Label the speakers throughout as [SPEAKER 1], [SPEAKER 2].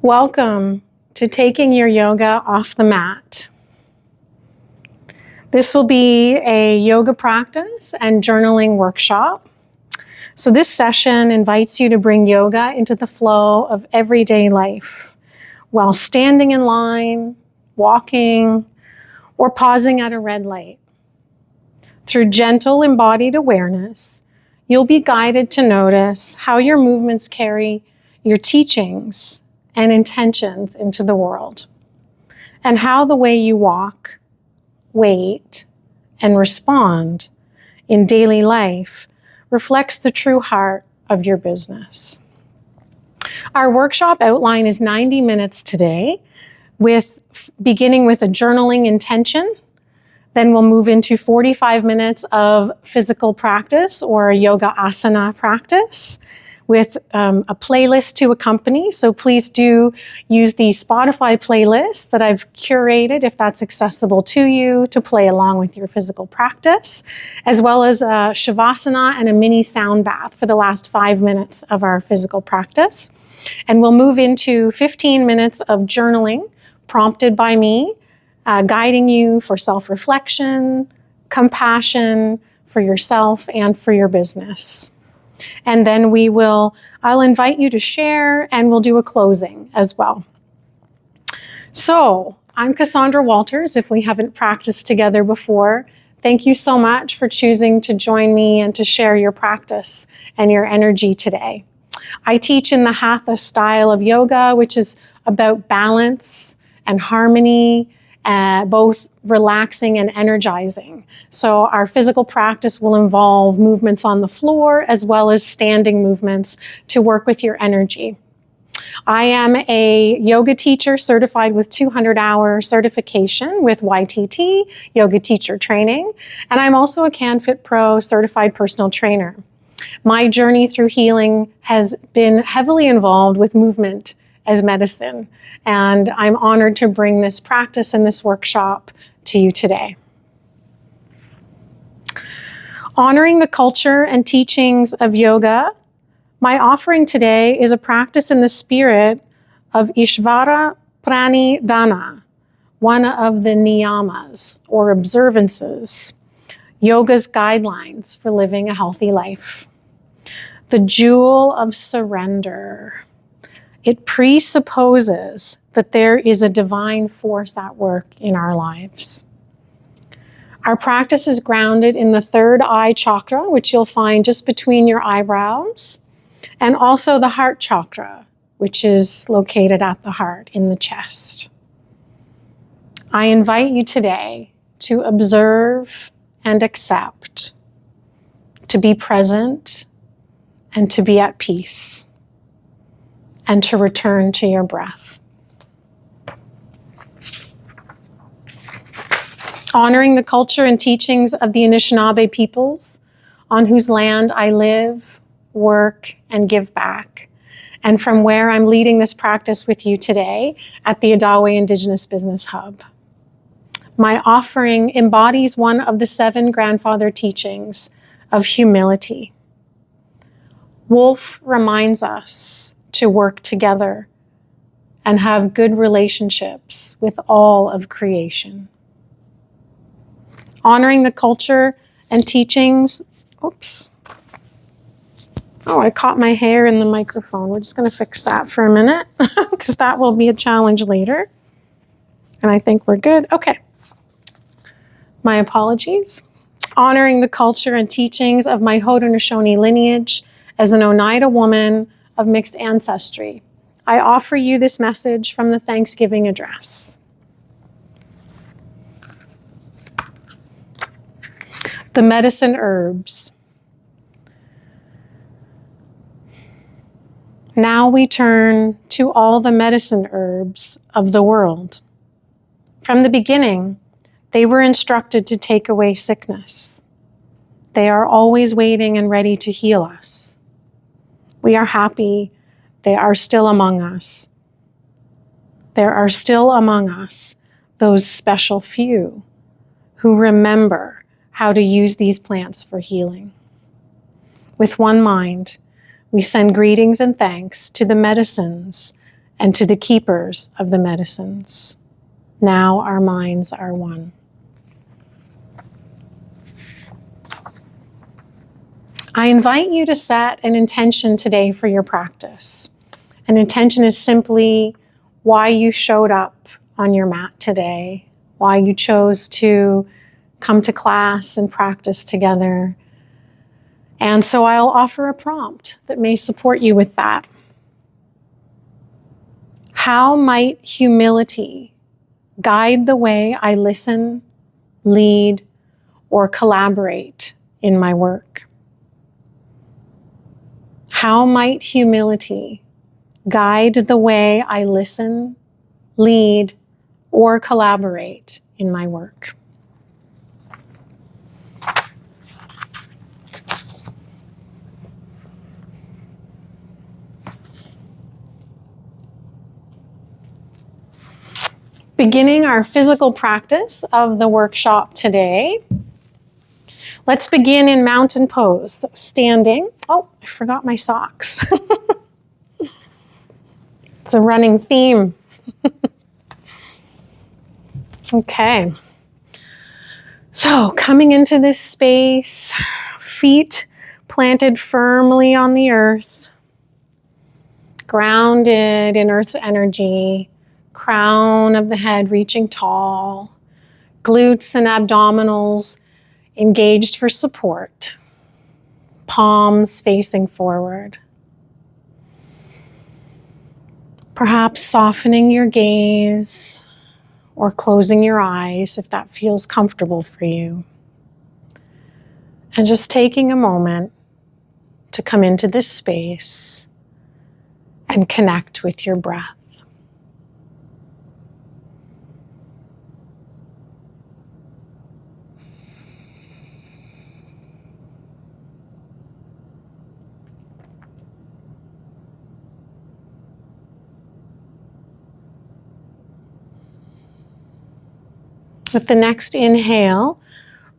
[SPEAKER 1] Welcome to taking your yoga off the mat. This will be a yoga practice and journaling workshop. So this session invites you to bring yoga into the flow of everyday life while standing in line, walking, or pausing at a red light. Through gentle embodied awareness, you'll be guided to notice how your movements carry your teachings and intentions into the world, and how the way you walk, wait, and respond in daily life reflects the true heart of your business. Our workshop outline is 90 minutes today, beginning with a journaling intention. Then we'll move into 45 minutes of physical practice or yoga asana practice with a playlist to accompany. So please do use the Spotify playlist that I've curated, if that's accessible to you, to play along with your physical practice, as well as a shavasana and a mini sound bath for the last 5 minutes of our physical practice. And we'll move into 15 minutes of journaling prompted by me, guiding you for self-reflection, compassion for yourself and for your business. And then I'll invite you to share, and we'll do a closing as well. So I'm Cassandra Walters, if we haven't practiced together before. Thank you so much for choosing to join me and to share your practice and your energy today. I teach in the Hatha style of yoga, which is about balance and harmony, both relaxing and energizing. So our physical practice will involve movements on the floor as well as standing movements to work with your energy. I am a yoga teacher certified with 200-hour certification with YTT, Yoga Teacher Training, and I'm also a CanFit Pro certified personal trainer. My journey through healing has been heavily involved with movement as medicine, and I'm honored to bring this practice and this workshop to you today. Honoring the culture and teachings of yoga, my offering today is a practice in the spirit of Ishvara Pranidhana, one of the niyamas or observances, yoga's guidelines for living a healthy life. The jewel of surrender. It presupposes that there is a divine force at work in our lives. Our practice is grounded in the third eye chakra, which you'll find just between your eyebrows, and also the heart chakra, which is located at the heart in the chest. I invite you today to observe and accept, to be present and to be at peace, and to return to your breath. Honoring the culture and teachings of the Anishinaabe peoples on whose land I live, work, and give back, and from where I'm leading this practice with you today at the Odawe Indigenous Business Hub. My offering embodies one of the 7 grandfather teachings of humility. Wolf reminds us to work together and have good relationships with all of creation. Honoring the culture and teachings, I caught my hair in the microphone. We're just going to fix that for a minute because that will be a challenge later. And I think we're good. Okay. My apologies. Honoring the culture and teachings of my Haudenosaunee lineage as an Oneida woman of mixed ancestry, I offer you this message from the Thanksgiving address. The medicine herbs. Now we turn to all the medicine herbs of the world. From the beginning, they were instructed to take away sickness. They are always waiting and ready to heal us. We are happy they are still among us. There are still among us those special few who remember how to use these plants for healing. With one mind, we send greetings and thanks to the medicines and to the keepers of the medicines. Now our minds are one. I invite you to set an intention today for your practice. An intention is simply why you showed up on your mat today, why you chose to come to class and practice together. And so I'll offer a prompt that may support you with that. How might humility guide the way I listen, lead, or collaborate in my work? How might humility guide the way I listen, lead, or collaborate in my work? Beginning our physical practice of the workshop today, let's begin in mountain pose. So standing. Oh, I forgot my socks. It's a running theme. Okay. So coming into this space, feet planted firmly on the earth, grounded in Earth's energy, crown of the head reaching tall, glutes and abdominals engaged for support, palms facing forward. Perhaps softening your gaze or closing your eyes if that feels comfortable for you. And just taking a moment to come into this space and connect with your breath. With the next inhale,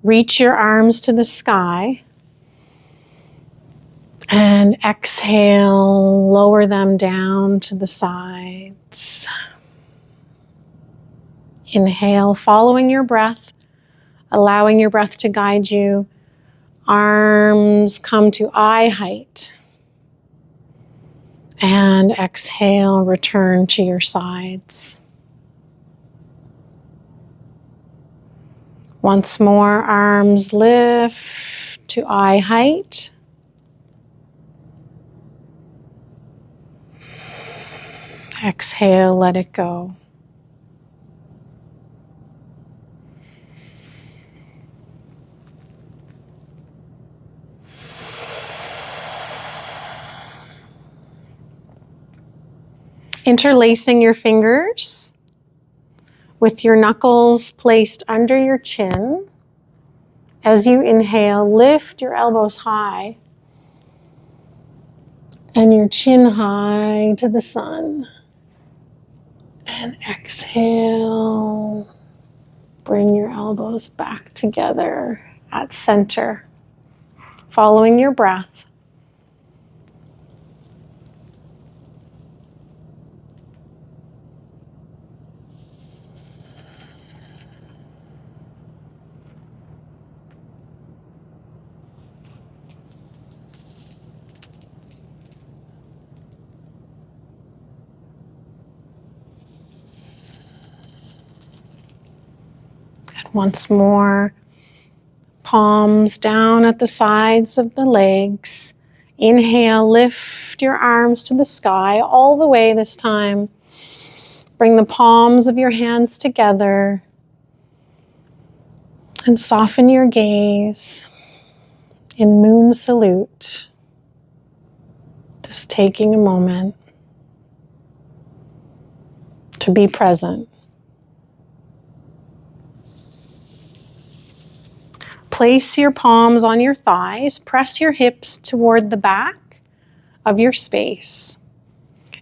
[SPEAKER 1] reach your arms to the sky. And exhale, lower them down to the sides. Inhale, following your breath, allowing your breath to guide you. Arms come to eye height. And exhale, return to your sides. Once more, arms lift to eye height. Exhale, let it go. Interlacing your fingers with your knuckles placed under your chin. As you inhale, lift your elbows high and your chin high to the sun. And exhale, bring your elbows back together at center, following your breath. Once more, palms down at the sides of the legs. Inhale, lift your arms to the sky all the way this time. Bring the palms of your hands together and soften your gaze in moon salute. Just taking a moment to be present. Place your palms on your thighs, press your hips toward the back of your space,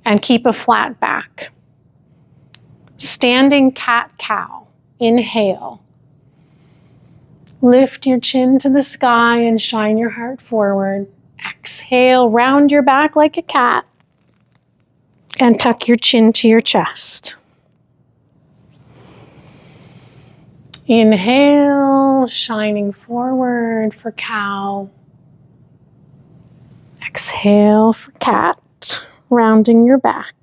[SPEAKER 1] and keep a flat back. Standing cat-cow, inhale. Lift your chin to the sky and shine your heart forward. Exhale, round your back like a cat. And tuck your chin to your chest. Inhale, shining forward for cow. Exhale for cat, rounding your back.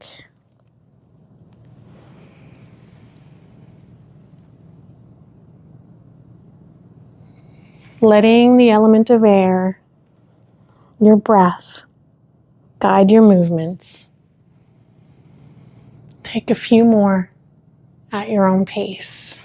[SPEAKER 1] Letting the element of air, your breath, guide your movements. Take a few more at your own pace.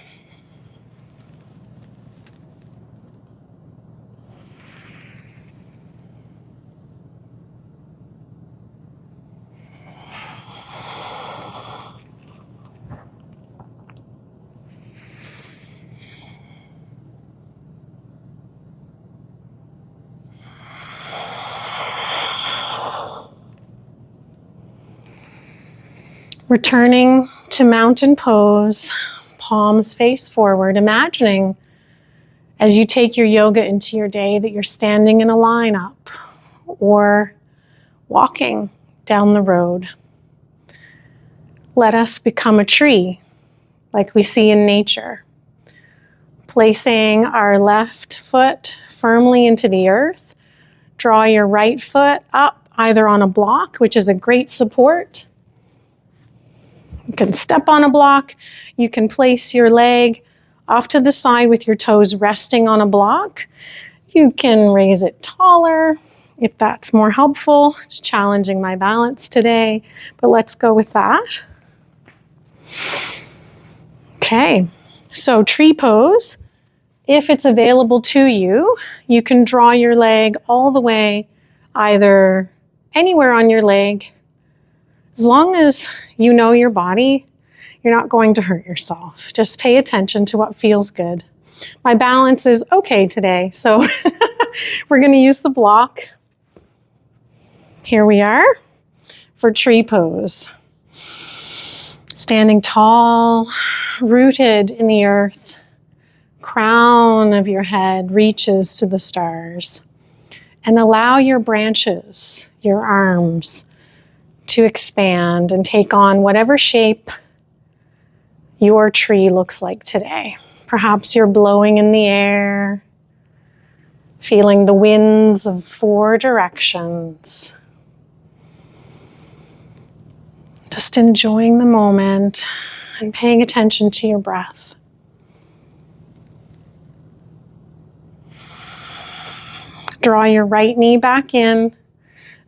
[SPEAKER 1] Returning to mountain pose, palms face forward, imagining as you take your yoga into your day that you're standing in a lineup or walking down the road. Let us become a tree like we see in nature, placing our left foot firmly into the earth. Draw your right foot up either on a block, which is a great support. You can step on a block. You can place your leg off to the side with your toes resting on a block. You can raise it taller if that's more helpful. It's challenging my balance today, but let's go with that. Okay, so tree pose. If it's available to you, you can draw your leg all the way, either anywhere on your leg. As long as you know your body, you're not going to hurt yourself. Just pay attention to what feels good. My balance is okay today, so we're going to use the block. Here we are for tree pose. Standing tall, rooted in the earth. Crown of your head reaches to the stars. And allow your branches, your arms, to expand and take on whatever shape your tree looks like today. Perhaps you're blowing in the air, feeling the winds of 4 directions. Just enjoying the moment and paying attention to your breath. Draw your right knee back in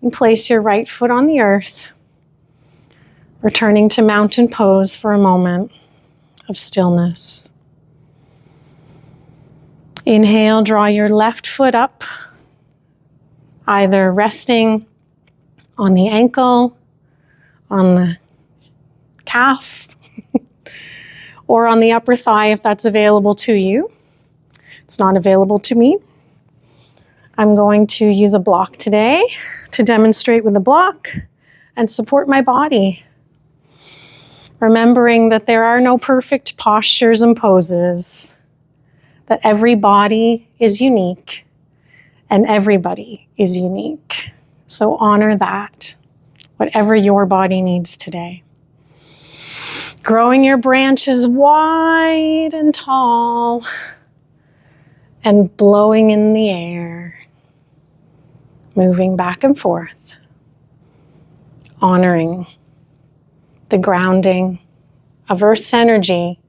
[SPEAKER 1] and place your right foot on the earth, returning to mountain pose for a moment of stillness. Inhale, draw your left foot up, either resting on the ankle, on the calf, or on the upper thigh if that's available to you. It's not available to me. I'm going to use a block today to demonstrate with a block and support my body. Remembering that there are no perfect postures and poses, that every body is unique and everybody is unique. So honor that, whatever your body needs today. Growing your branches wide and tall and blowing in the air, moving back and forth, honoring the grounding of Earth's energy,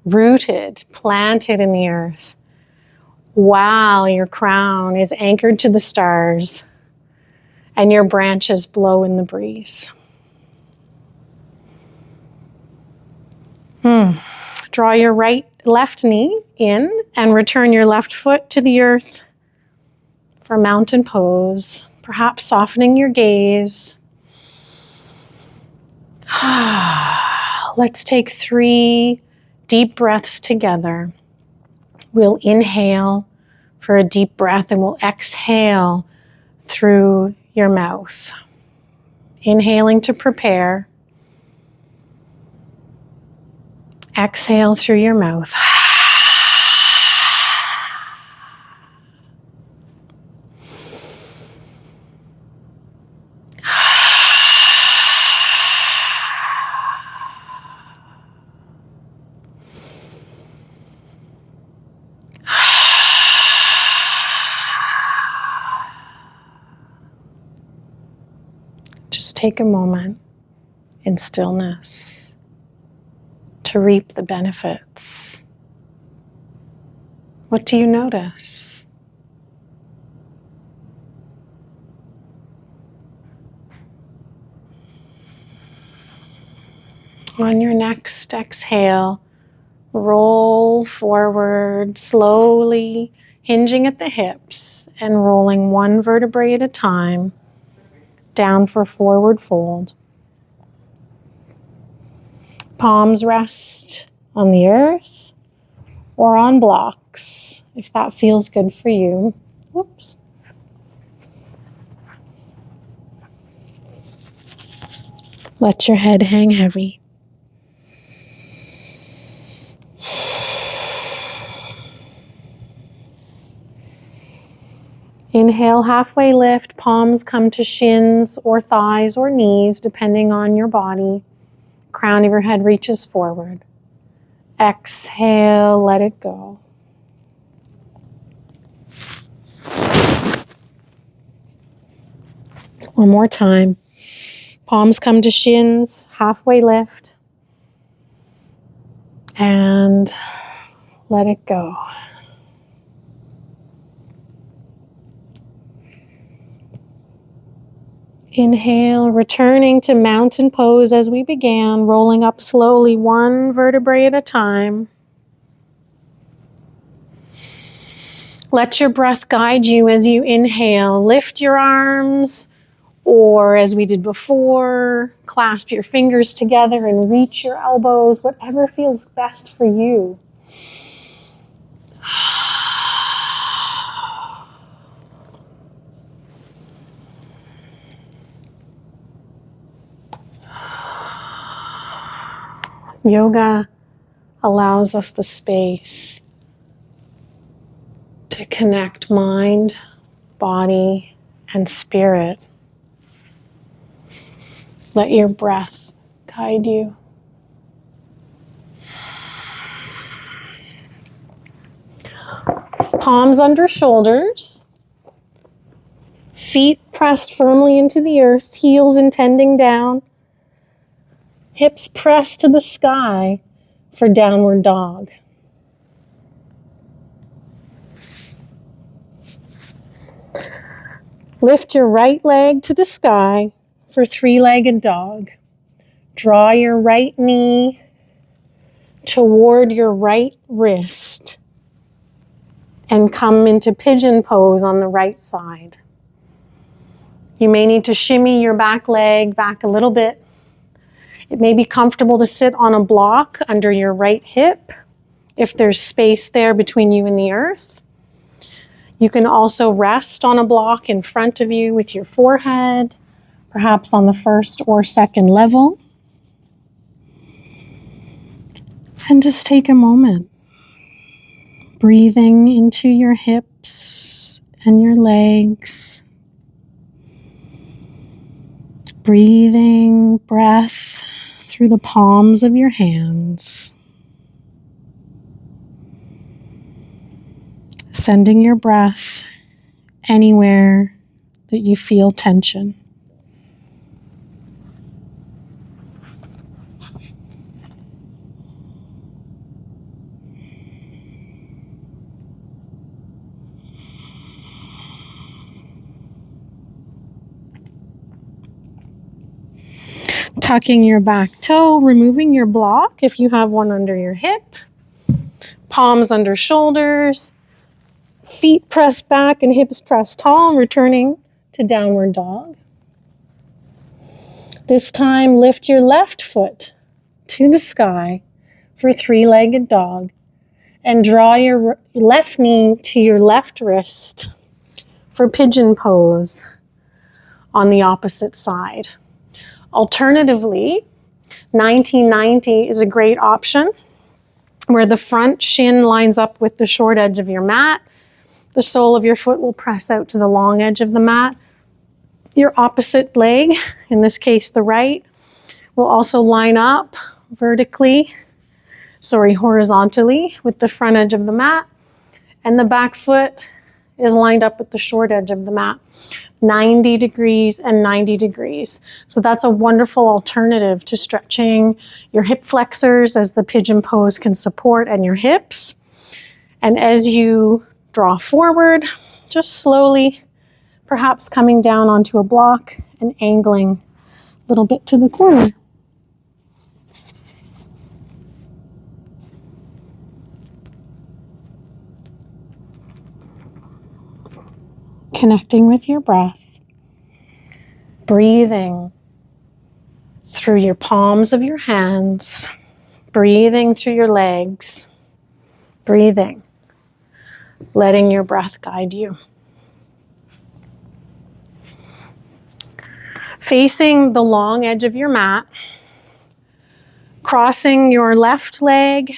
[SPEAKER 1] rooted, planted in the earth, while your crown is anchored to the stars and your branches blow in the breeze. Draw your left knee in and return your left foot to the earth for mountain pose, perhaps softening your gaze. Let's take 3 deep breaths together. We'll inhale for a deep breath and we'll exhale through your mouth. Inhaling to prepare. Exhale through your mouth. take a moment in stillness to reap the benefits. What do you notice? On your next exhale, roll forward slowly, hinging at the hips and rolling one vertebrae at a time down for forward fold. Palms rest on the earth or on blocks, if that feels good for you. Whoops. Let your head hang heavy. Inhale, halfway lift, palms come to shins or thighs or knees, depending on your body. Crown of your head reaches forward. Exhale, let it go. One more time. Palms come to shins, halfway lift. And let it go. Inhale, returning to mountain pose as we began, rolling up slowly one vertebrae at a time. Let your breath guide you as you inhale. Lift your arms, or as we did before, clasp your fingers together and reach your elbows, whatever feels best for you. Yoga allows us the space to connect mind, body, and spirit. Let your breath guide you. Palms under shoulders, feet pressed firmly into the earth, heels intending down. Hips pressed to the sky for downward dog. Lift your right leg to the sky for three-legged dog. Draw your right knee toward your right wrist and come into pigeon pose on the right side. You may need to shimmy your back leg back a little bit. It may be comfortable to sit on a block under your right hip if there's space there between you and the earth. You can also rest on a block in front of you with your forehead, perhaps on the first or second level. And just take a moment, breathing into your hips and your legs. Breathing breath through the palms of your hands. Sending your breath anywhere that you feel tension. Tucking your back toe, removing your block if you have one under your hip. Palms under shoulders, feet pressed back and hips pressed tall, returning to downward dog. This time, lift your left foot to the sky for three-legged dog and draw your left knee to your left wrist for pigeon pose on the opposite side. Alternatively, 1990 is a great option where the front shin lines up with the short edge of your mat. The sole of your foot will press out to the long edge of the mat. Your opposite leg, in this case the right, will also line up horizontally with the front edge of the mat. And the back foot is lined up with the short edge of the mat. 90 degrees and 90 degrees. So that's a wonderful alternative to stretching your hip flexors as the pigeon pose can support, and your hips. And as you draw forward, just slowly, perhaps coming down onto a block and angling a little bit to the corner. Connecting with your breath, breathing through your palms of your hands, breathing through your legs, breathing, letting your breath guide you. Facing the long edge of your mat, crossing your left leg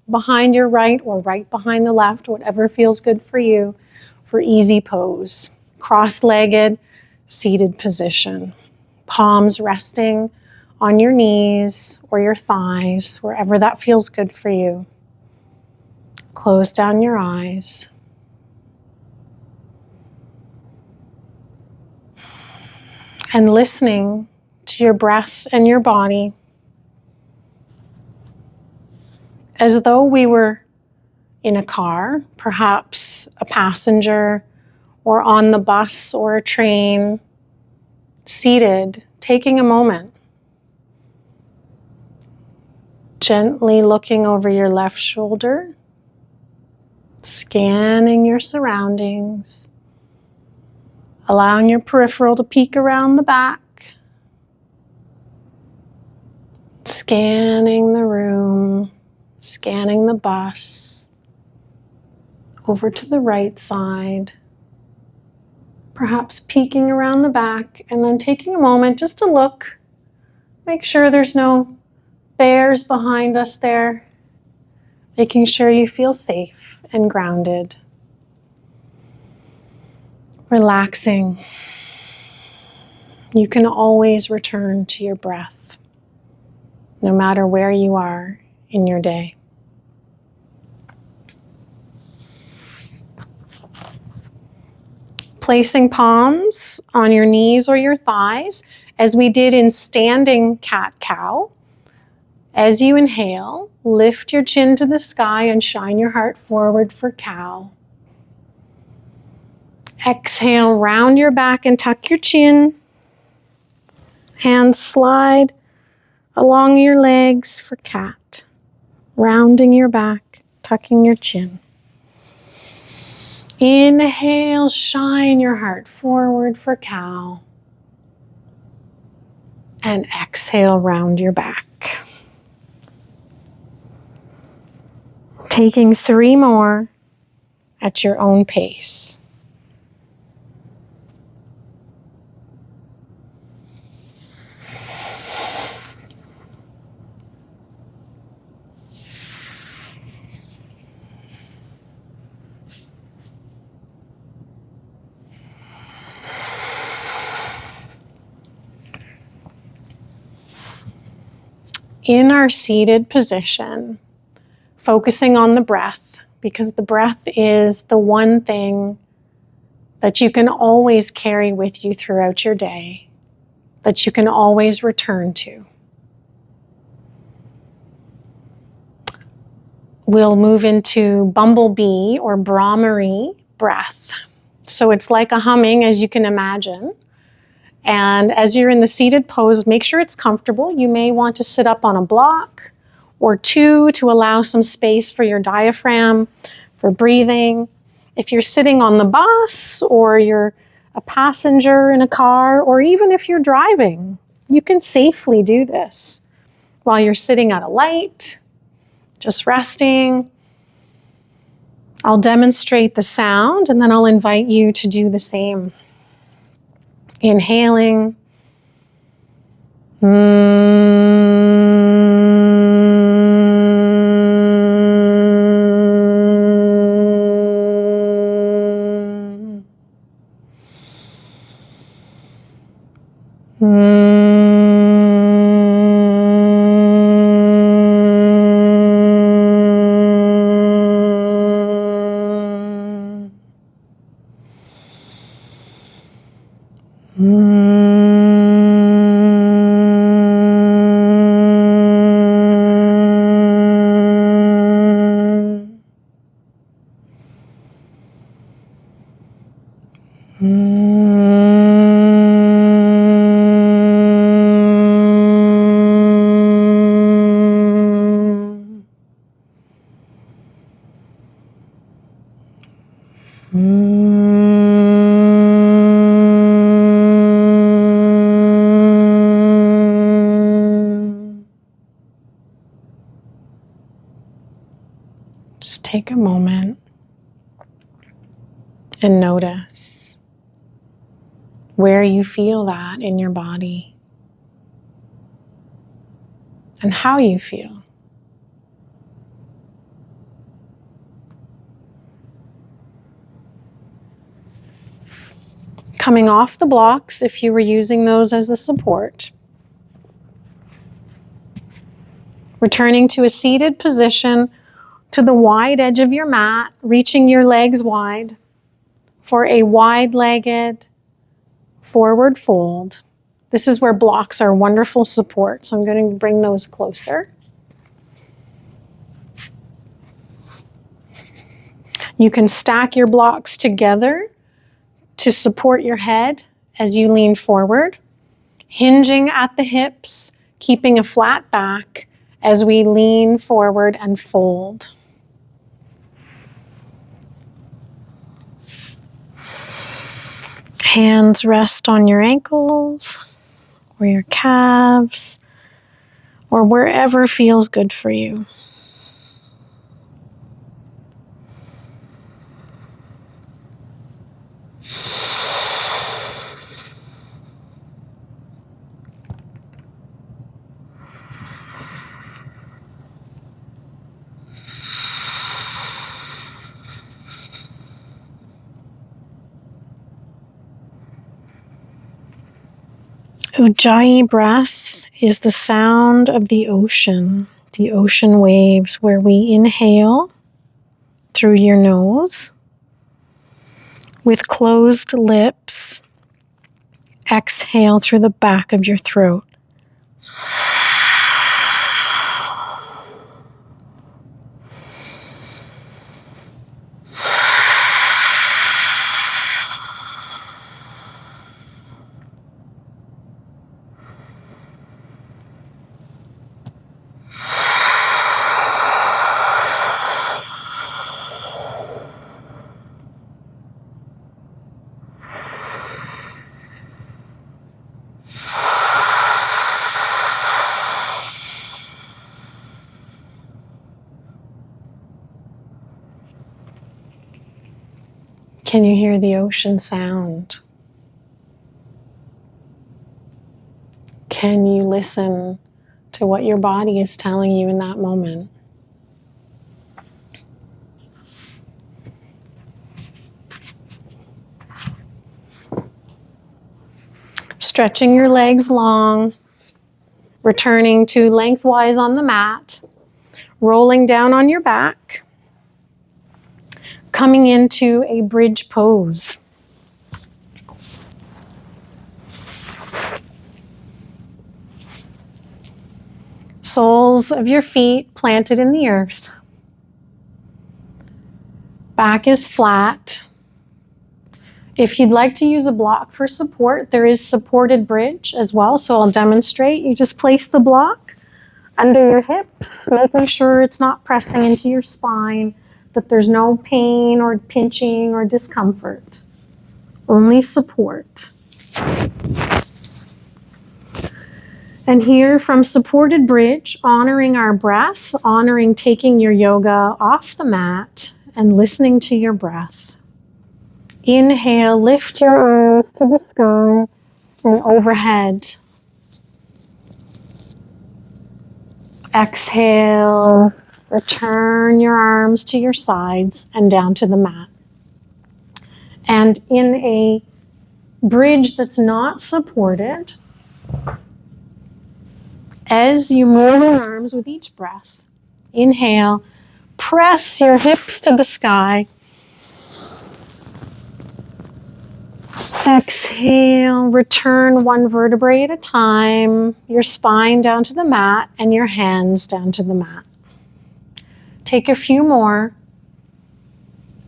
[SPEAKER 1] behind your right or right behind the left, whatever feels good for you, for easy pose. Cross-legged, seated position. Palms resting on your knees or your thighs, wherever that feels good for you. Close down your eyes. And listening to your breath and your body as though we were in a car, perhaps a passenger, or on the bus or a train, seated, taking a moment, gently looking over your left shoulder, scanning your surroundings, allowing your peripheral to peek around the back, scanning the room, scanning the bus, over to the right side, perhaps peeking around the back, and then taking a moment just to look, make sure there's no bears behind us there, making sure you feel safe and grounded. Relaxing. You can always return to your breath, no matter where you are in your day. Placing palms on your knees or your thighs, as we did in standing cat-cow. As you inhale, lift your chin to the sky and shine your heart forward for cow. Exhale, round your back and tuck your chin. Hands slide along your legs for cat. Rounding your back, tucking your chin. Inhale, shine your heart forward for cow. And exhale, round your back. Taking 3 more at your own pace. In our seated position, focusing on the breath, because the breath is the one thing that you can always carry with you throughout your day, that you can always return to. We'll move into bumblebee or Brahmari breath. So it's like a humming, as you can imagine. And as you're in the seated pose, make sure it's comfortable. You may want to sit up on a block or 2 to allow some space for your diaphragm, for breathing. If you're sitting on the bus or you're a passenger in a car, or even if you're driving, you can safely do this while you're sitting at a light, just resting. I'll demonstrate the sound and then I'll invite you to do the same. Inhaling. Just take a moment and notice where you feel that in your body and how you feel. Coming off the blocks if you were using those as a support. Returning to a seated position to the wide edge of your mat, reaching your legs wide for a wide-legged forward fold. This is where blocks are wonderful support, so I'm going to bring those closer. You can stack your blocks together to support your head as you lean forward, hinging at the hips, keeping a flat back as we lean forward and fold. Hands rest on your ankles or your calves or wherever feels good for you. Ujjayi breath is the sound of the ocean waves, where we inhale through your nose with closed lips, exhale through the back of your throat. Can you hear the ocean sound? Can you listen to what your body is telling you in that moment? Stretching your legs long, returning to lengthwise on the mat, rolling down on your back, coming into a bridge pose. Soles of your feet planted in the earth. Back is flat. If you'd like to use a block for support, there is supported bridge as well, so I'll demonstrate. You just place the block under your hips, making sure it's not pressing into your spine, that there's no pain or pinching or discomfort. Only support. And here from supported bridge, honoring our breath, honoring taking your yoga off the mat and listening to your breath. Inhale, lift your arms to the sky and overhead. Exhale, return your arms to your sides and down to the mat. And in a bridge that's not supported, as you move your arms with each breath, inhale, press your hips to the sky. Exhale, return one vertebrae at a time, your spine down to the mat and your hands down to the mat. Take a few more,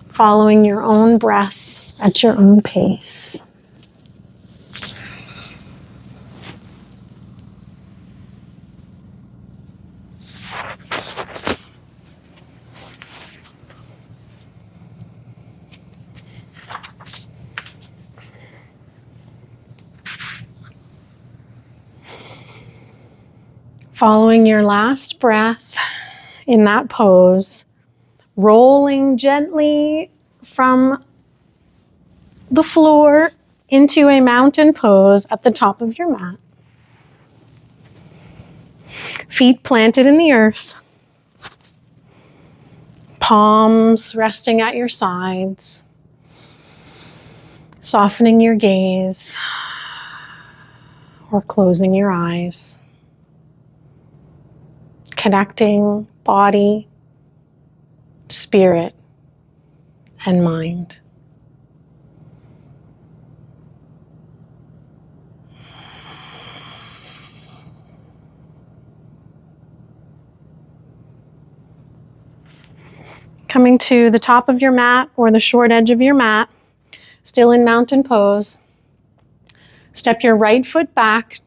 [SPEAKER 1] following your own breath at your own pace. Following your last breath in that pose, rolling gently from the floor into a mountain pose at the top of your mat. Feet planted in the earth, palms resting at your sides, softening your gaze or closing your eyes. Connecting body, spirit, and mind. Coming to the top of your mat or the short edge of your mat, still in mountain pose. Step your right foot back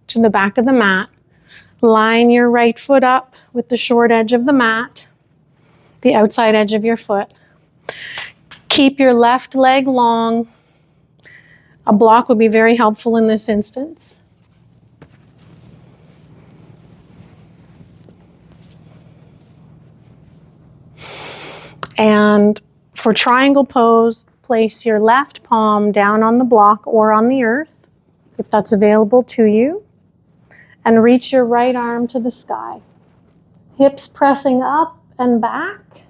[SPEAKER 1] to the back of the mat. Line your right foot up with the short edge of the mat, the outside edge of your foot. Keep your left leg long. A block would be very helpful in this instance. And for triangle pose, place your left palm down on the block or on the earth, if that's available to you. And reach your right arm to the sky. Hips pressing up and back.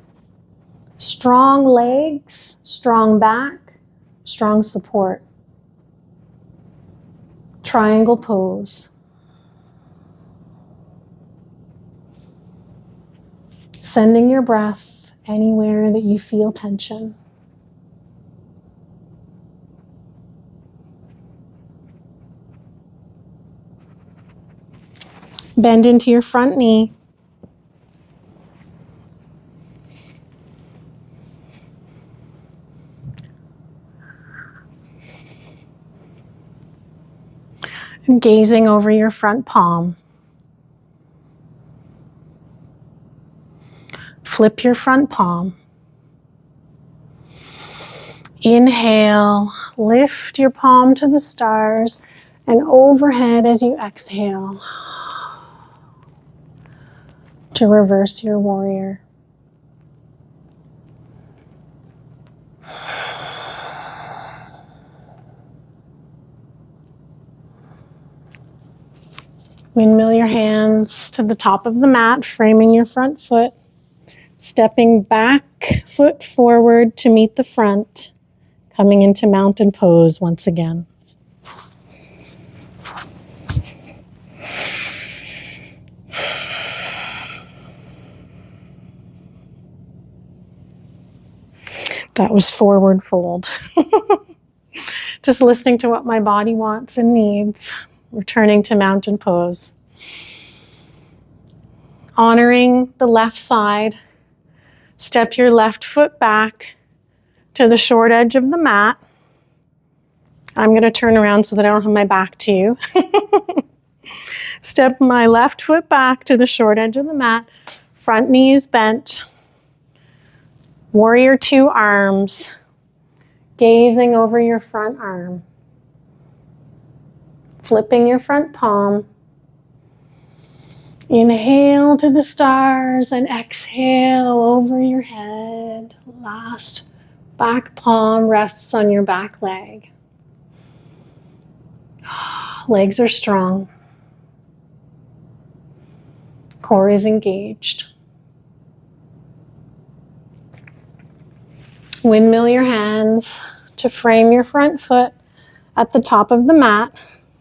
[SPEAKER 1] Strong legs, strong back, strong support. Triangle pose. Sending your breath anywhere that you feel tension. Bend into your front knee. And gazing over your front palm. Flip your front palm. Inhale, lift your palm to the stars and overhead as you exhale. To reverse your warrior. Windmill your hands to the top of the mat, framing your front foot. Stepping back foot forward to meet the front. Coming into mountain pose once again. That was forward fold. Just listening to what my body wants and needs. Returning to mountain pose. Honoring the left side. Step your left foot back to the short edge of the mat. I'm going to turn around so that I don't have my back to you. Step my left foot back to the short edge of the mat. Front knee is bent. Warrior two arms, gazing over your front arm. Flipping your front palm. Inhale to the stars and exhale over your head. Last back palm rests on your back leg. Legs are strong. Core is engaged. Windmill your hands to frame your front foot at the top of the mat.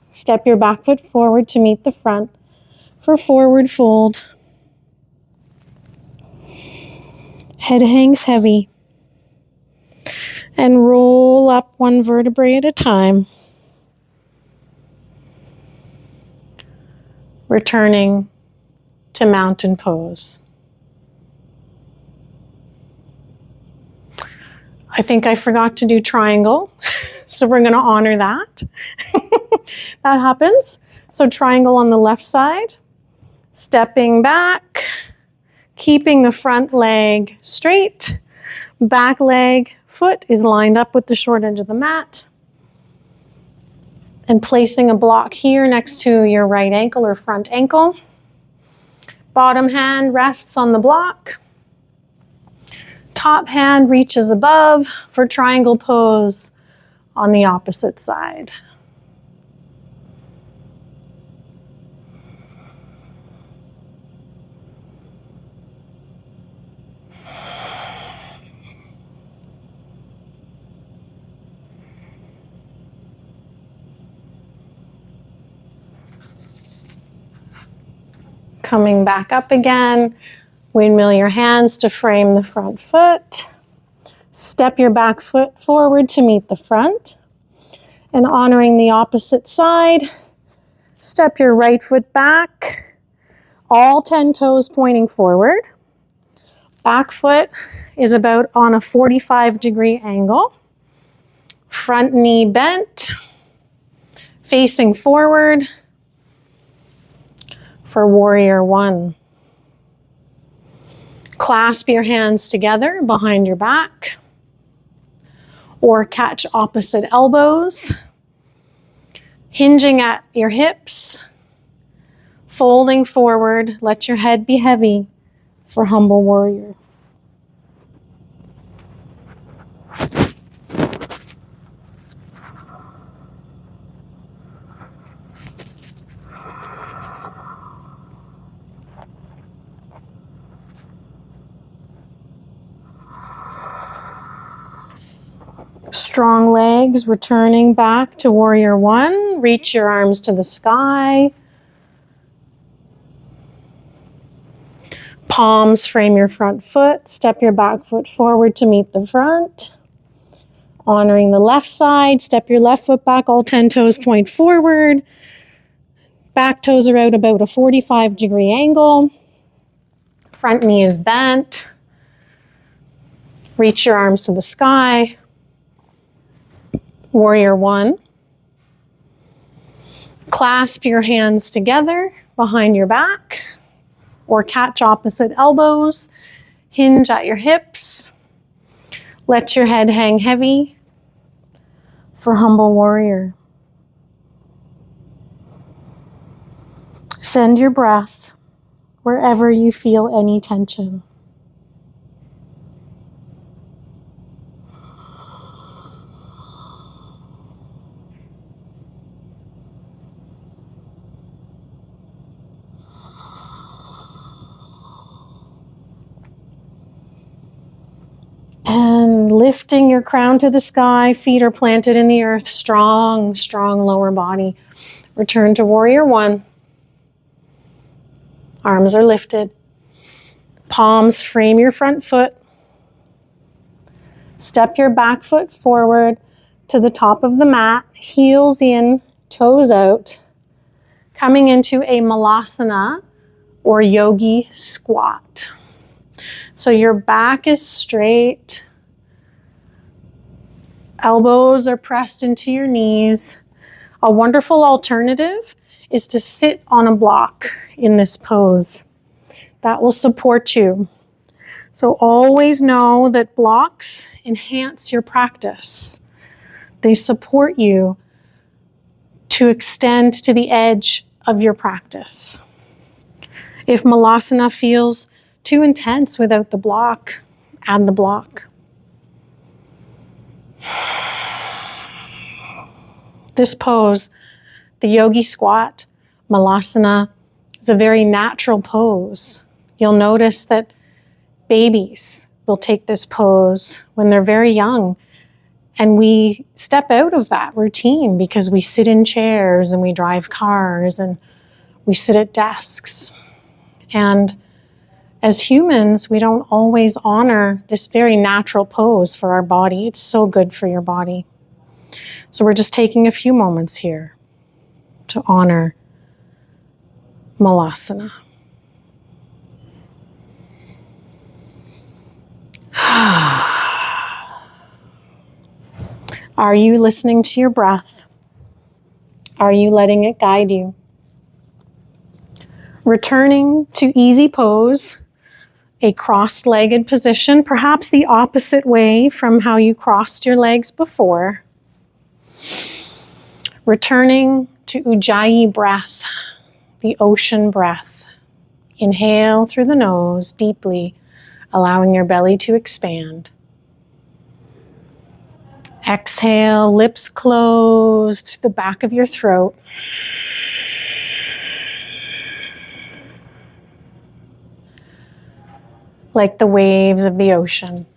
[SPEAKER 1] Step your back foot forward to meet the front for forward fold. Head hangs heavy. and roll up one vertebrae at a time, returning to mountain pose. I think I forgot to do triangle, so we're going to honor that. That happens. So triangle on the left side, stepping back, keeping the front leg straight, back leg, foot is lined up with the short edge of the mat, and placing a block here next to your right ankle or front ankle. Bottom hand rests on the block. Top hand reaches above for triangle pose on the opposite side. Coming back up again, windmill your hands to frame the front foot. Step your back foot forward to meet the front. And honoring the opposite side, step your right foot back, all 10 toes pointing forward. Back foot is about on a 45-degree angle. Front knee bent, facing forward for warrior one. Clasp your hands together behind your back or catch opposite elbows, hinging at your hips, folding forward. Let your head be heavy for humble warrior. Strong legs, returning back to warrior one. Reach your arms to the sky. Palms frame your front foot. Step your back foot forward to meet the front. Honoring the left side, step your left foot back, all 10 toes point forward. Back toes are out about a 45-degree angle. Front knee is bent. Reach your arms to the sky. Warrior one. Clasp your hands together behind your back or catch opposite elbows. Hinge at your hips. Let your head hang heavy for humble warrior. Send your breath wherever you feel any tension. And lifting your crown to the sky, feet are planted in the earth, strong, strong lower body. Return to warrior one. Arms are lifted. Palms frame your front foot. Step your back foot forward to the top of the mat, heels in, toes out, coming into a malasana or yogi squat. So your back is straight, elbows are pressed into your knees. A wonderful alternative is to sit on a block in this pose. That will support you. So always know that blocks enhance your practice. They support you to extend to the edge of your practice. If malasana feels too intense without the block, add the block. This pose, the yogi squat, malasana, is a very natural pose. You'll notice that babies will take this pose when they're very young, and we step out of that routine because we sit in chairs and we drive cars and we sit at desks. And As humans, we don't always honor this very natural pose for our body. It's so good for your body. So we're just taking a few moments here to honor Malasana. Are you listening to your breath? Are you letting it guide you? Returning to easy pose, a cross-legged position, perhaps the opposite way from how you crossed your legs before. Returning to Ujjayi breath, the ocean breath. Inhale through the nose deeply, allowing your belly to expand. Exhale, lips closed to the back of your throat. Like the waves of the ocean.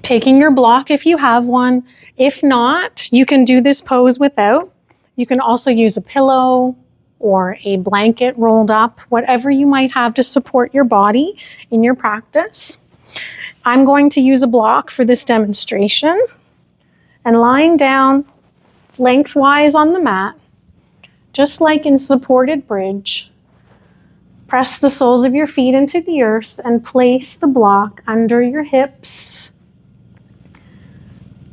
[SPEAKER 1] Taking your block if you have one. If not, you can do this pose without. You can also use a pillow or a blanket rolled up, whatever you might have to support your body in your practice. I'm going to use a block for this demonstration. And lying down lengthwise on the mat, just like in supported bridge, press the soles of your feet into the earth and place the block under your hips,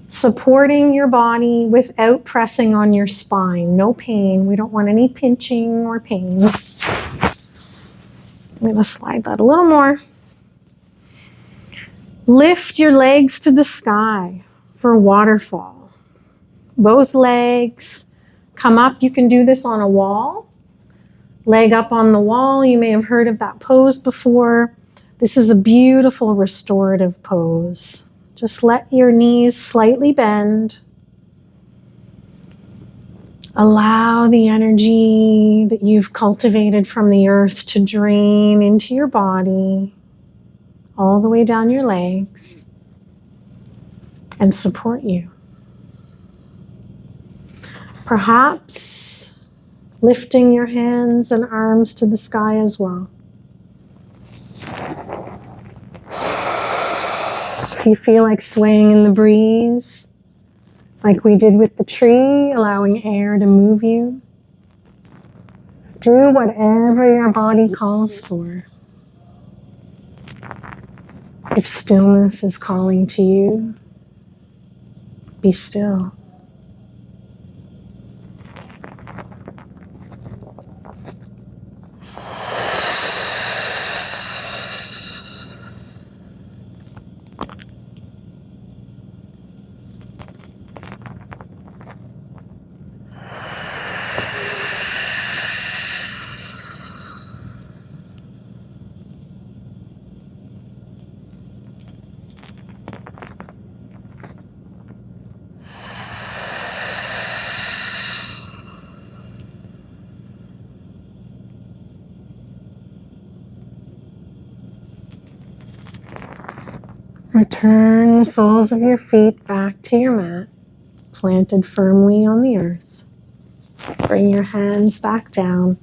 [SPEAKER 1] supporting your body without pressing on your spine. No pain. We don't want any pinching or pain. I'm going to slide that a little more. Lift your legs to the sky for waterfall. Both legs come up. You can do this on a wall. Leg up on the wall. You may have heard of that pose before. This is a beautiful restorative pose. Just let your knees slightly bend. Allow the energy that you've cultivated from the earth to drain into your body, all the way down your legs, and support you. Perhaps lifting your hands and arms to the sky as well. If you feel like swaying in the breeze, like we did with the tree, allowing air to move you, do whatever your body calls for. If stillness is calling to you, be still. Return the soles of your feet back to your mat, planted firmly on the earth. Bring your hands back down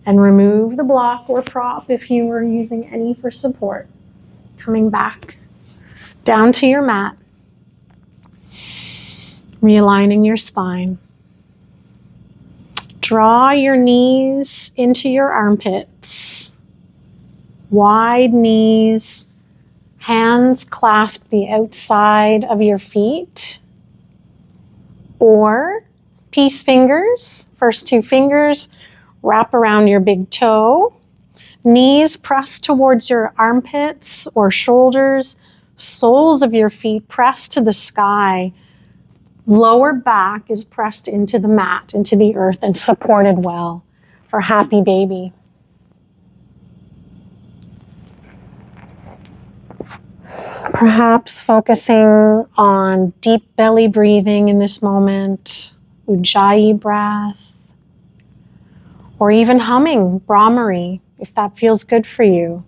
[SPEAKER 1] and remove the block or prop if you were using any for support. Coming back down to your mat, realigning your spine. Draw your knees into your armpits. Wide knees. Hands clasp the outside of your feet, or peace fingers, first two fingers, wrap around your big toe. Knees press towards your armpits or shoulders. Soles of your feet press to the sky. Lower back is pressed into the mat, into the earth, and supported well for happy baby. Perhaps focusing on deep belly breathing in this moment, Ujjayi breath, or even humming Brahmari if that feels good for you.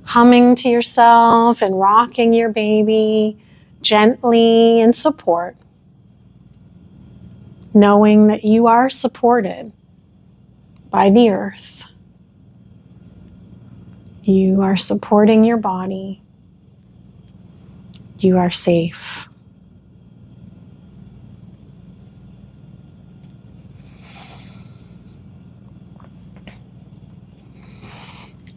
[SPEAKER 1] Humming to yourself and rocking your baby gently in support, knowing that you are supported by the earth. You are supporting your body. You are safe.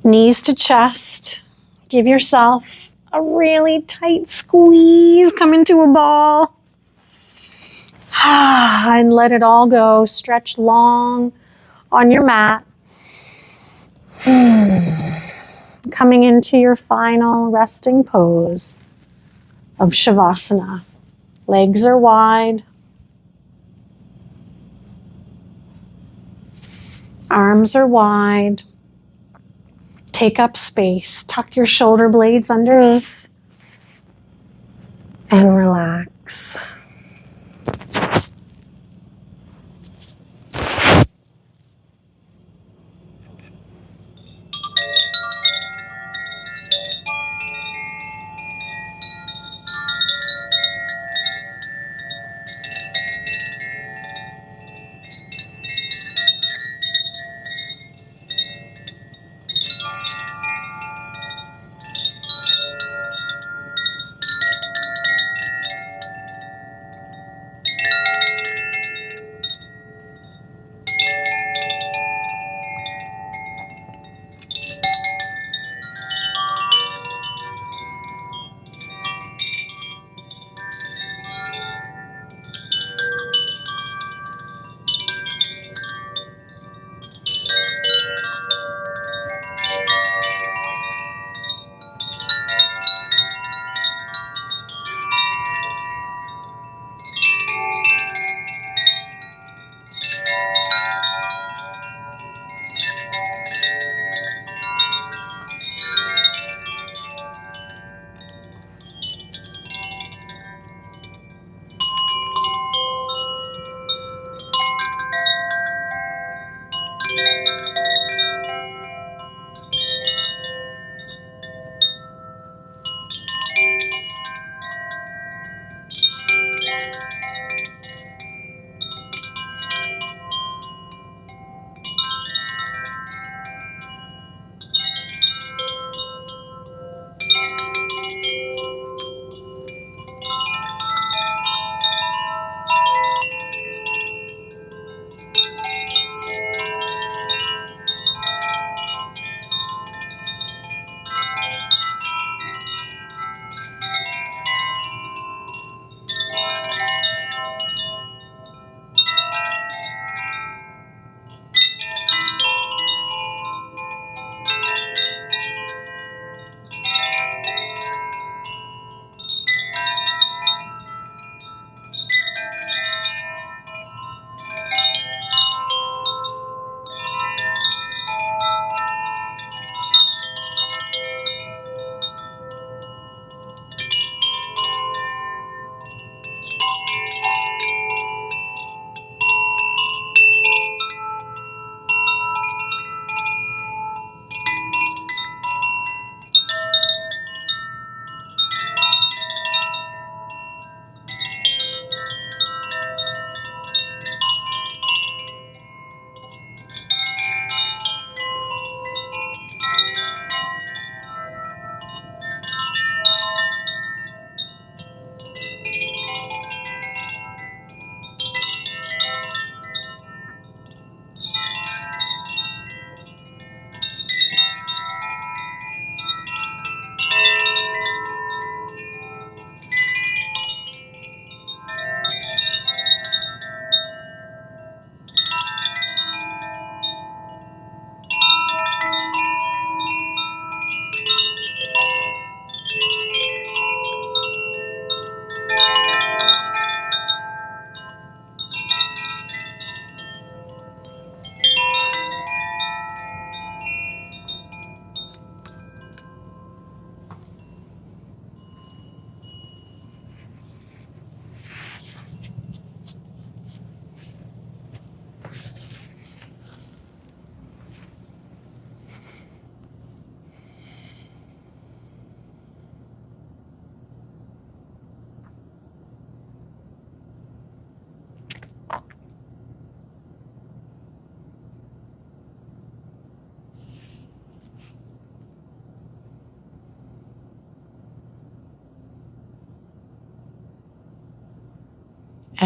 [SPEAKER 1] Knees to chest. Give yourself a really tight squeeze. Come into a ball. And let it all go. Stretch long on your mat. Coming into your final resting pose of Shavasana. Legs are wide. Arms are wide. Take up space. Tuck your shoulder blades underneath and relax.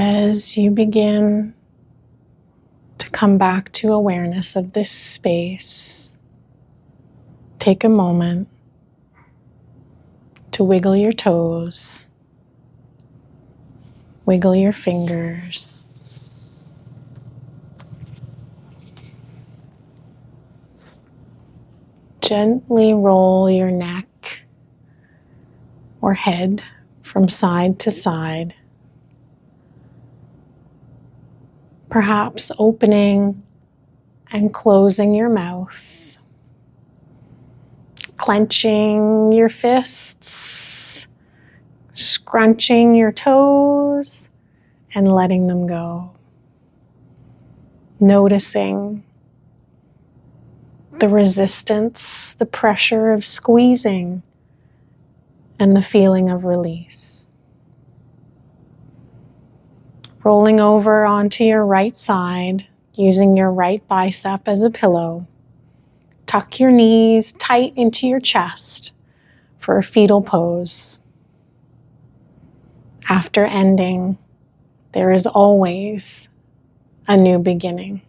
[SPEAKER 1] As you begin to come back to awareness of this space, take a moment to wiggle your toes, wiggle your fingers. Gently roll your neck or head from side to side, perhaps opening and closing your mouth, clenching your fists, scrunching your toes, and letting them go. Noticing the resistance, the pressure of squeezing, and the feeling of release. Rolling over onto your right side, using your right bicep as a pillow. Tuck your knees tight into your chest for a fetal pose. After ending, there is always a new beginning.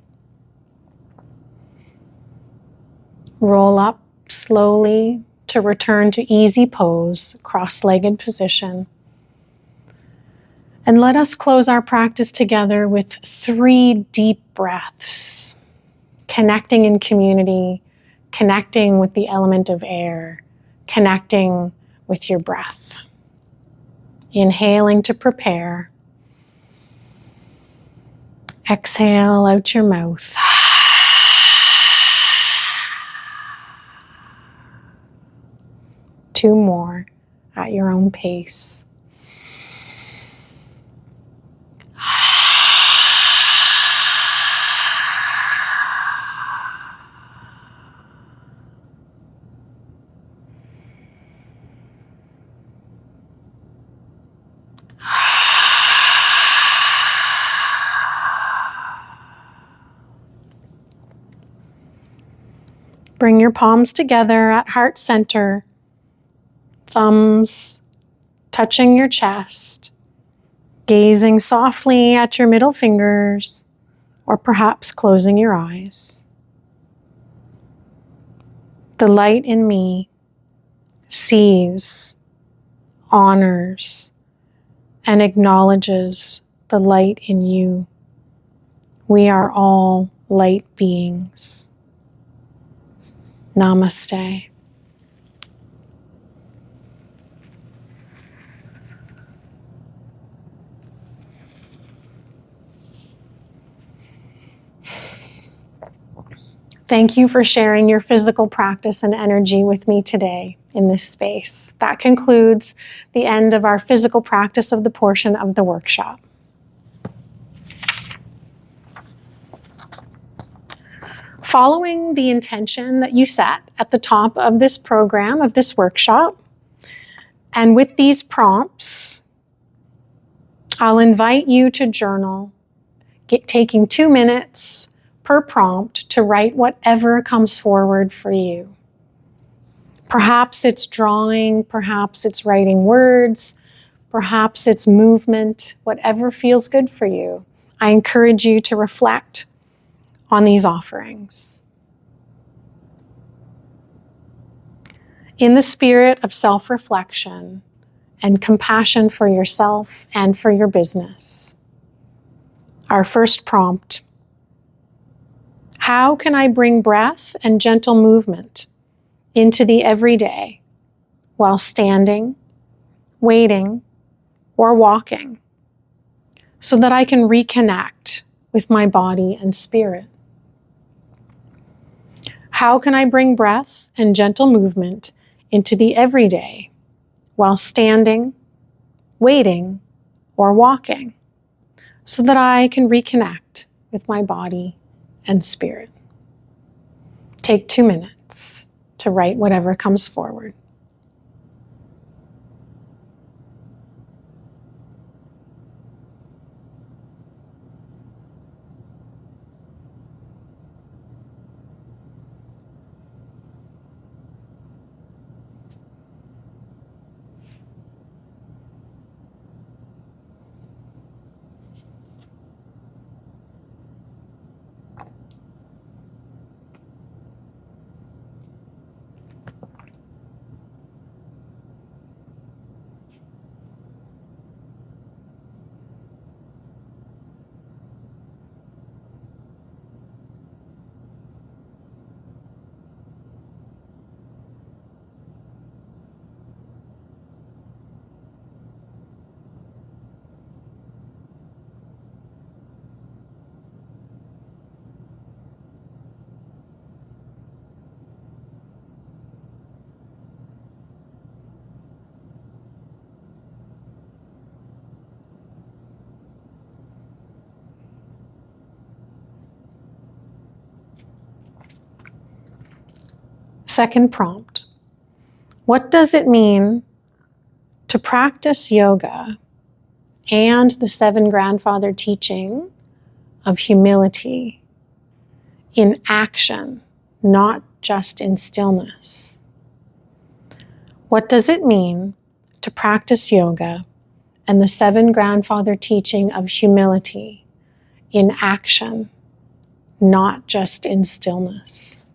[SPEAKER 1] Roll up slowly to return to easy pose, cross-legged position. And let us close our practice together with 3 deep breaths, connecting in community, connecting with the element of air, connecting with your breath. Inhaling to prepare. Exhale out your mouth. 2 more at your own pace. Bring your palms together at heart center, thumbs touching your chest, gazing softly at your middle fingers, or perhaps closing your eyes. The light in me sees, honors, and acknowledges the light in you. We are all light beings. Namaste. Thank you for sharing your physical practice and energy with me today in this space. That concludes the end of our physical practice of the portion of the workshop. Following the intention that you set at the top of this program, of this workshop, and with these prompts, I'll invite you to journal, taking 2 minutes per prompt to write whatever comes forward for you. Perhaps it's drawing, perhaps it's writing words, perhaps it's movement, whatever feels good for you. I encourage you to reflect on these offerings. In the spirit of self-reflection and compassion for yourself and for your business, our first prompt: how can I bring breath and gentle movement into the everyday while standing, waiting, or walking, so that I can reconnect with my body and spirit? How can I bring breath and gentle movement into the everyday while standing, waiting, or walking, so that I can reconnect with my body and spirit? Take 2 minutes to write whatever comes forward. Second prompt. What does it mean to practice yoga and the 7 grandfather teaching of humility in action, not just in stillness? What does it mean to practice yoga and the 7 grandfather teaching of humility in action, not just in stillness?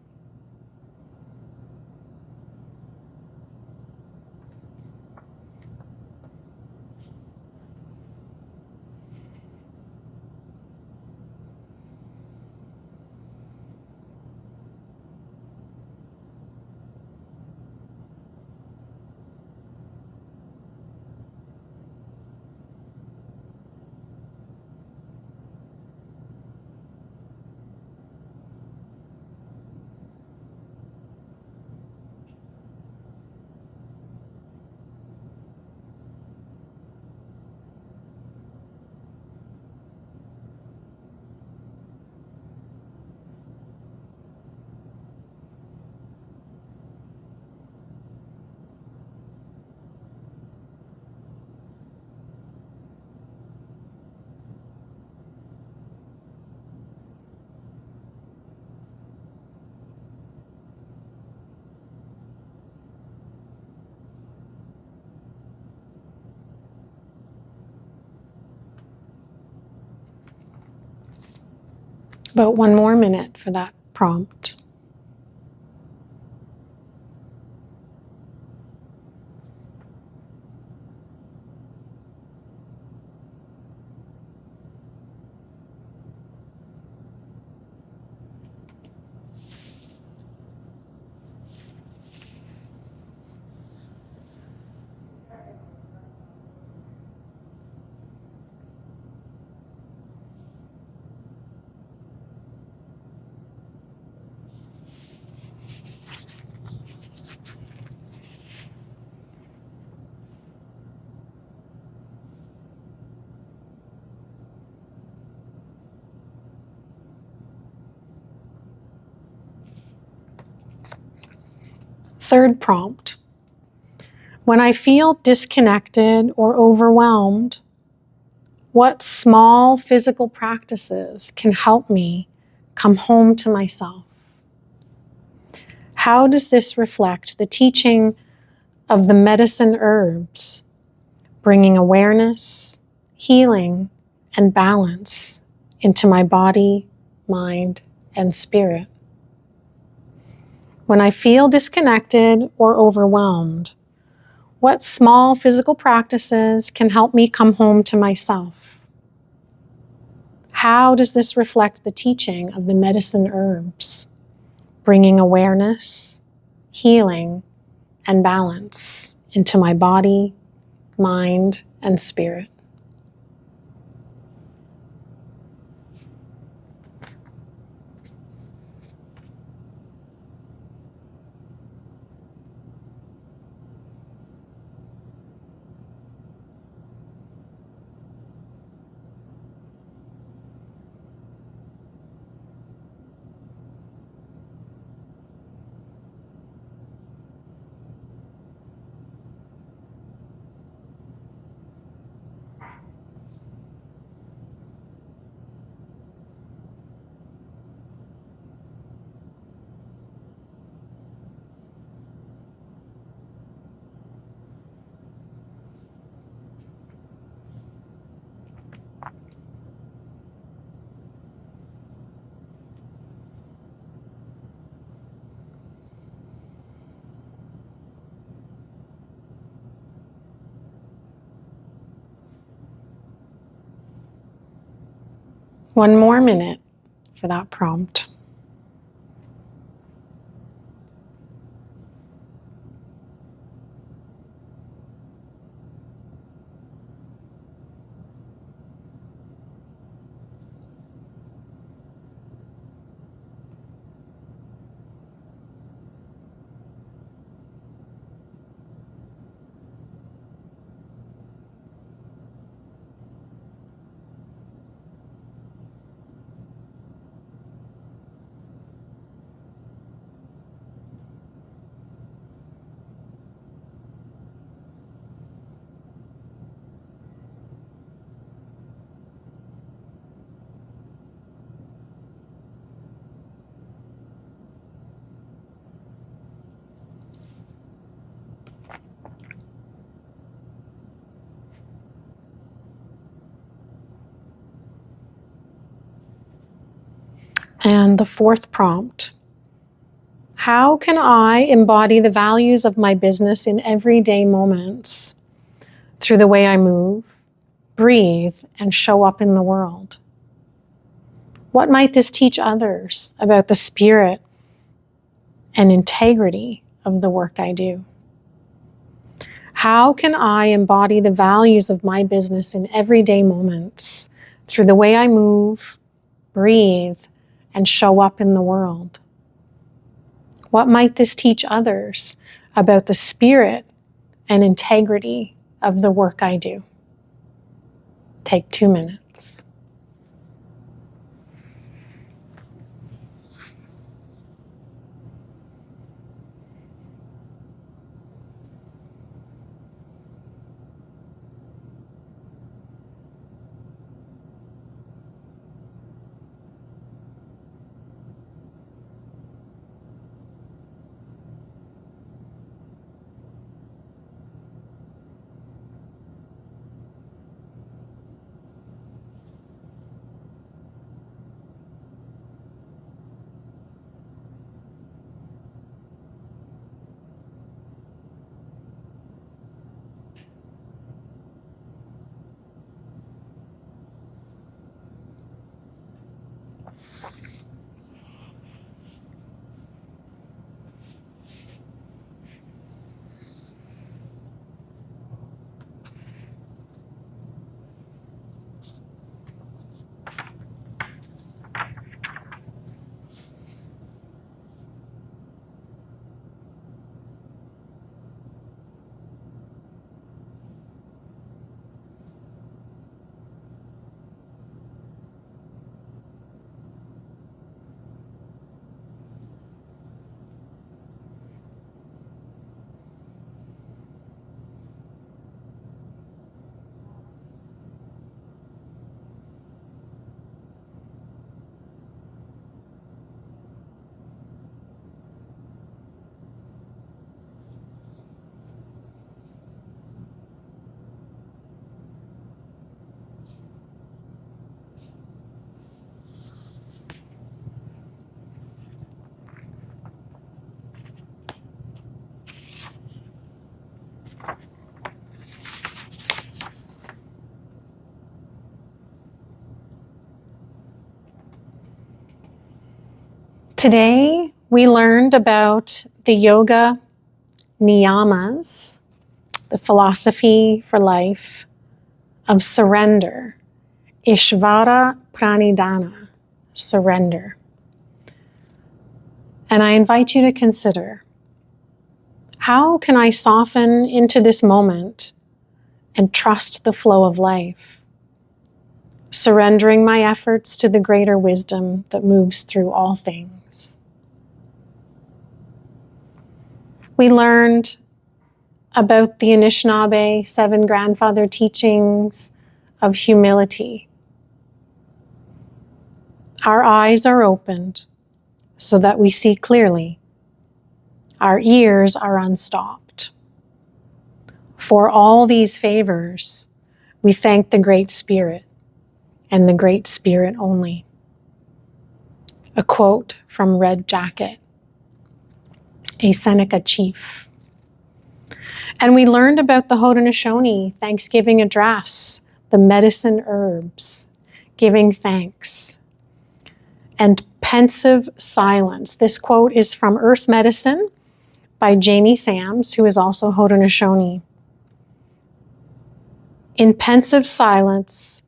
[SPEAKER 1] About 1 more minute for that prompt. Third prompt. When I feel disconnected or overwhelmed, what small physical practices can help me come home to myself? How does this reflect the teaching of the medicine herbs, bringing awareness, healing, and balance into my body, mind, and spirit? When I feel disconnected or overwhelmed, what small physical practices can help me come home to myself? How does this reflect the teaching of the medicine herbs, bringing awareness, healing, and balance into my body, mind, and spirit? One more minute for that prompt. And the fourth prompt: how can I embody the values of my business in everyday moments through the way I move, breathe, and show up in the world? What might this teach others about the spirit and integrity of the work I do? How can I embody the values of my business in everyday moments through the way I move, breathe, and show up in the world? What might this teach others about the spirit and integrity of the work I do? Take 2 minutes. Today, we learned about the yoga niyamas, the philosophy for life of surrender, Ishvara Pranidhana, surrender. And I invite you to consider, how can I soften into this moment and trust the flow of life, surrendering my efforts to the greater wisdom that moves through all things? We learned about the Anishinaabe 7 grandfather teachings of humility. Our eyes are opened so that we see clearly. Our ears are unstopped. For all these favors, we thank the Great Spirit and the Great Spirit only. A quote from Red Jacket, a Seneca chief. And we learned about the Haudenosaunee Thanksgiving address, the medicine herbs, giving thanks, and pensive silence. This quote is from Earth Medicine by Jamie Sams, who is also Haudenosaunee. In pensive silence,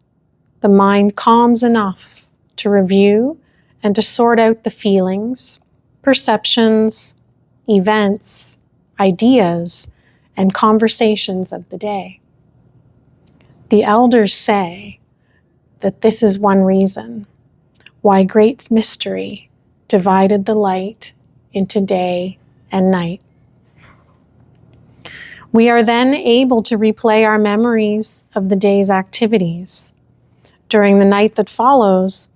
[SPEAKER 1] the mind calms enough to review and to sort out the feelings, perceptions, events, ideas, and conversations of the day. The elders say that this is one reason why great mystery divided the light into day and night. We are then able to replay our memories of the day's activities. During the night that follows,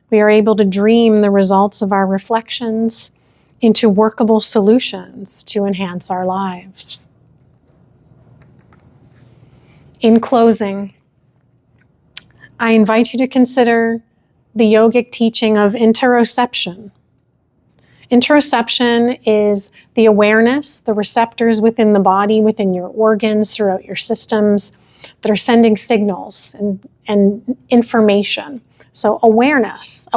[SPEAKER 1] we are able to dream the results of our reflections into workable solutions to enhance our lives. In closing, I invite you to consider the yogic teaching of interoception. Interoception is the awareness, the receptors within the body, within your organs, throughout your systems that are sending signals and information. So awareness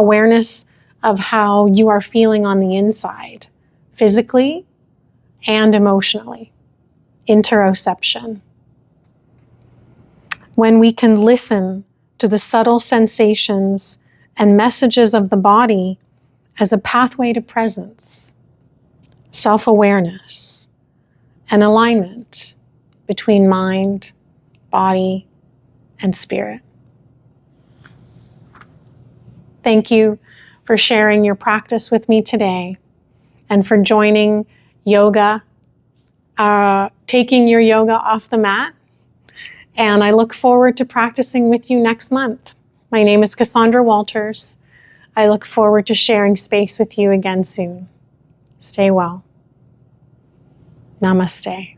[SPEAKER 1] of how you are feeling on the inside, physically and emotionally. Interoception. When we can listen to the subtle sensations and messages of the body as a pathway to presence, self-awareness, and alignment between mind, body, and spirit. Thank you for sharing your practice with me today and for joining yoga, taking your yoga off the mat. And I look forward to practicing with you next month. My name is Cassandra Walters. I look forward to sharing space with you again soon. Stay well. Namaste.